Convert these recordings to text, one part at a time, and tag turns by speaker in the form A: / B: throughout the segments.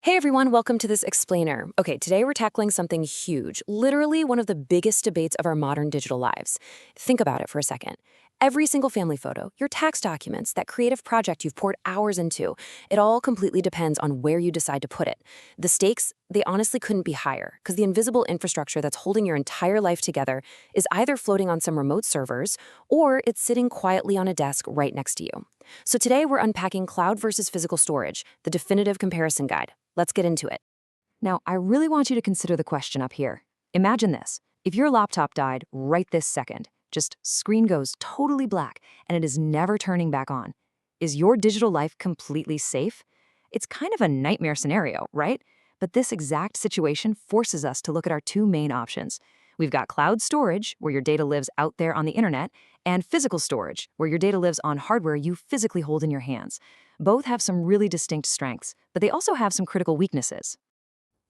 A: Hey everyone, welcome to this explainer. Okay, today we're tackling something huge, literally one of the biggest debates of our modern digital lives. Think about it for a second. Every single family photo, your tax documents, that creative project you've poured hours into, it all completely depends on where you decide to put it. The stakes, they honestly couldn't be higher, because the invisible infrastructure that's holding your entire life together is either floating on some remote servers, or it's sitting quietly on a desk right next to you. So today we're unpacking cloud versus physical storage, the definitive comparison guide. Let's get into it. Now, I really want you to consider the question up here. Imagine this. If your laptop died right this second, just screen goes totally black and it is never turning back on, is your digital life completely safe? It's kind of a nightmare scenario, right? But this exact situation forces us to look at our two main options. We've got cloud storage, where your data lives out there on the internet, and physical storage, where your data lives on hardware you physically hold in your hands. Both have some really distinct strengths, but they also have some critical weaknesses.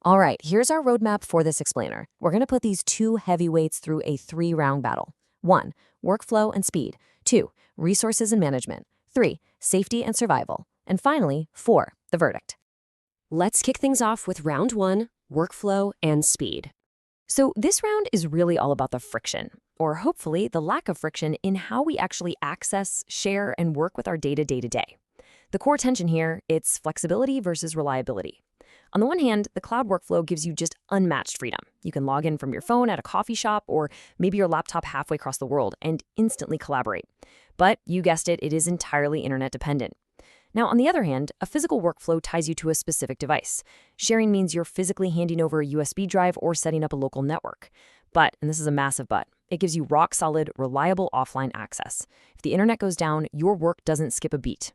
A: All right, here's our roadmap for this explainer. We're going to put these two heavyweights through a three-round battle. 1. Workflow and speed. 2. Resources and management. 3. Safety and survival. And finally, 4. The verdict. Let's kick things off with round 1, workflow and speed. So this round is really all about the friction, or hopefully the lack of friction in how we actually access, share, and work with our data day to day. The core tension here, it's flexibility versus reliability. On the one hand, the cloud workflow gives you just unmatched freedom. You can log in from your phone at a coffee shop or maybe your laptop halfway across the world and instantly collaborate. But you guessed it, it is entirely internet dependent. Now, on the other hand, a physical workflow ties you to a specific device. Sharing means you're physically handing over a USB drive or setting up a local network. But, and this is a massive but, it gives you rock-solid, reliable offline access. If the internet goes down, your work doesn't skip a beat.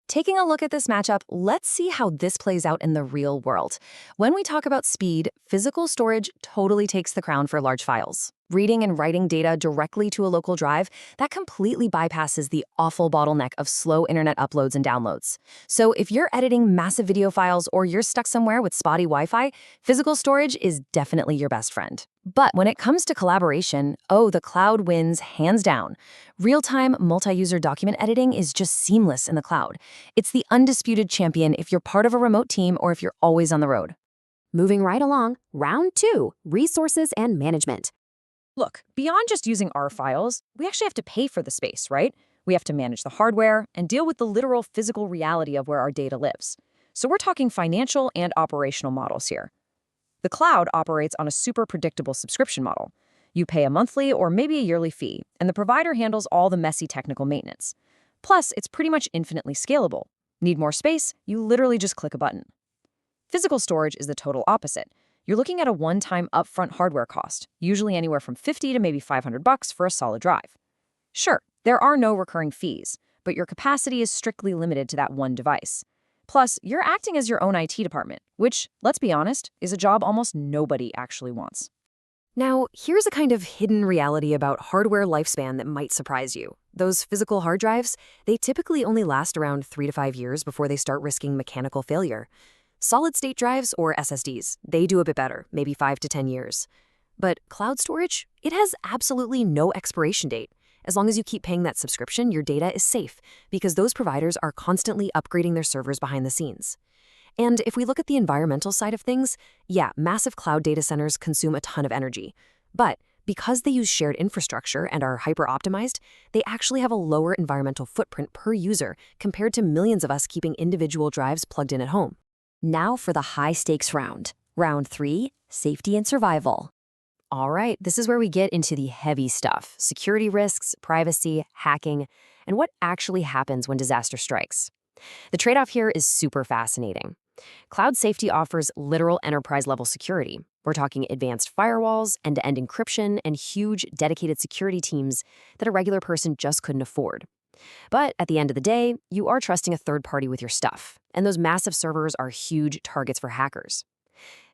A: Taking a look at this matchup, let's see how this plays out in the real world. When we talk about speed, physical storage totally takes the crown for large files. Reading and writing data directly to a local drive, that completely bypasses the awful bottleneck of slow internet uploads and downloads. So if you're editing massive video files or you're stuck somewhere with spotty Wi-Fi, physical storage is definitely your best friend. But when it comes to collaboration, the cloud wins hands down. Real-time multi-user document editing is just seamless in the cloud. It's the undisputed champion if you're part of a remote team or if you're always on the road. Moving right along, round 2, resources and management. Look, beyond just using our files, we actually have to pay for the space, right? We have to manage the hardware and deal with the literal physical reality of where our data lives. So we're talking financial and operational models here. The cloud operates on a super predictable subscription model. You pay a monthly or maybe a yearly fee, and the provider handles all the messy technical maintenance. Plus, it's pretty much infinitely scalable. Need more space? You literally just click a button. Physical storage is the total opposite. You're looking at a one-time upfront hardware cost, usually anywhere from $50 to maybe $500 for a solid drive. Sure, there are no recurring fees, but your capacity is strictly limited to that one device. Plus, you're acting as your own IT department, which, let's be honest, is a job almost nobody actually wants. Now, here's a kind of hidden reality about hardware lifespan that might surprise you. Those physical hard drives, they typically only last around 3 to 5 years before they start risking mechanical failure. Solid-state drives, or SSDs, they do a bit better, maybe 5 to 10 years. But cloud storage, it has absolutely no expiration date. As long as you keep paying that subscription, your data is safe, because those providers are constantly upgrading their servers behind the scenes. And if we look at the environmental side of things, yeah, massive cloud data centers consume a ton of energy. But because they use shared infrastructure and are hyper-optimized, they actually have a lower environmental footprint per user compared to millions of us keeping individual drives plugged in at home. Now for the high-stakes round. Round 3, safety and survival. All right, this is where we get into the heavy stuff: security risks, privacy, hacking, and what actually happens when disaster strikes. The trade-off here is super fascinating. Cloud safety offers literal enterprise-level security. We're talking advanced firewalls, end-to-end encryption, and huge, dedicated security teams that a regular person just couldn't afford. But at the end of the day, you are trusting a third party with your stuff, and those massive servers are huge targets for hackers.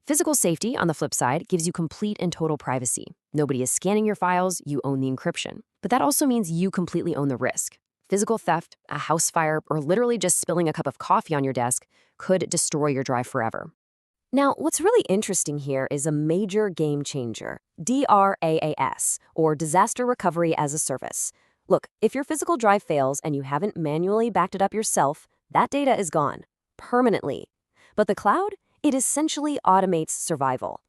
A: Physical safety, on the flip side, gives you complete and total privacy. Nobody is scanning your files, you own the encryption. But that also means you completely own the risk. Physical theft, a house fire, or literally just spilling a cup of coffee on your desk could destroy your drive forever. Now, what's really interesting here is a major game changer, DRaaS, or Disaster Recovery as a Service. Look, if your physical drive fails and you haven't manually backed it up yourself, that data is gone, permanently. But the cloud, It essentially automates survival.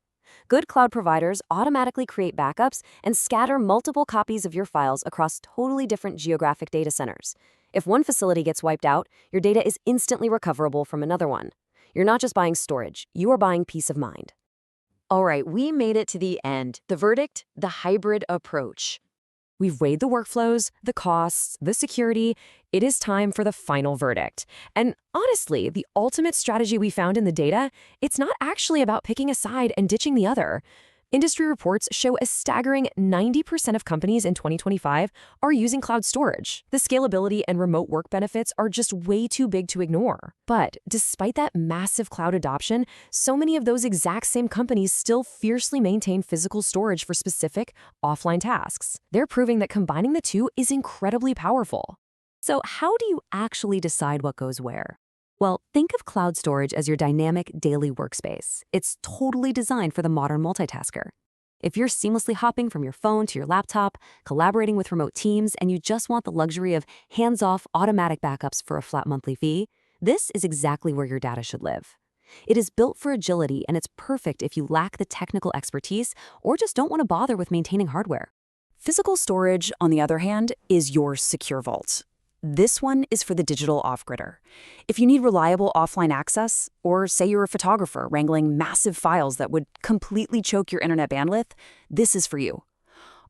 A: Good cloud providers automatically create backups and scatter multiple copies of your files across totally different geographic data centers. If one facility gets wiped out, your data is instantly recoverable from another one. You're not just buying storage, you are buying peace of mind. All right, we made it to the end. The verdict? The hybrid approach. We've weighed the workflows, the costs, the security. It is time for the final verdict. And honestly, the ultimate strategy we found in the data, it's not actually about picking a side and ditching the other. Industry reports show a staggering 90% of companies in 2025 are using cloud storage. The scalability and remote work benefits are just way too big to ignore. But despite that massive cloud adoption, so many of those exact same companies still fiercely maintain physical storage for specific offline tasks. They're proving that combining the two is incredibly powerful. So how do you actually decide what goes where? Well, think of cloud storage as your dynamic daily workspace. It's totally designed for the modern multitasker. If you're seamlessly hopping from your phone to your laptop, collaborating with remote teams, and you just want the luxury of hands-off automatic backups for a flat monthly fee, this is exactly where your data should live. It is built for agility, and it's perfect if you lack the technical expertise or just don't want to bother with maintaining hardware. Physical storage, on the other hand, is your secure vault. This one is for the digital off-gridder. If you need reliable offline access, or say you're a photographer wrangling massive files that would completely choke your internet bandwidth, this is for you.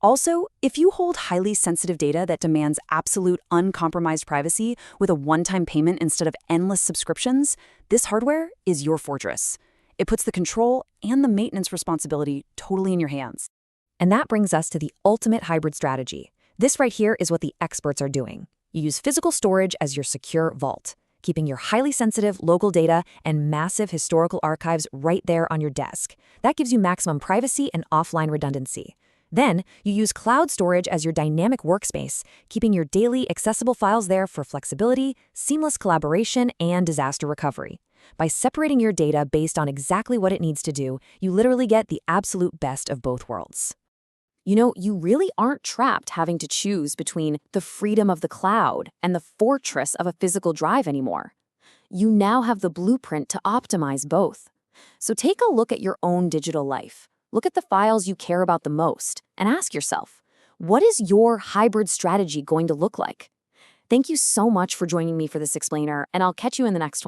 A: Also, if you hold highly sensitive data that demands absolute uncompromised privacy with a one-time payment instead of endless subscriptions, this hardware is your fortress. It puts the control and the maintenance responsibility totally in your hands. And that brings us to the ultimate hybrid strategy. This right here is what the experts are doing. You use physical storage as your secure vault, keeping your highly sensitive local data and massive historical archives right there on your desk. That gives you maximum privacy and offline redundancy. Then, you use cloud storage as your dynamic workspace, keeping your daily accessible files there for flexibility, seamless collaboration, and disaster recovery. By separating your data based on exactly what it needs to do, you literally get the absolute best of both worlds. You know, you really aren't trapped having to choose between the freedom of the cloud and the fortress of a physical drive anymore. You now have the blueprint to optimize both. So take a look at your own digital life. Look at the files you care about the most and ask yourself, what is your hybrid strategy going to look like? Thank you so much for joining me for this explainer, and I'll catch you in the next one.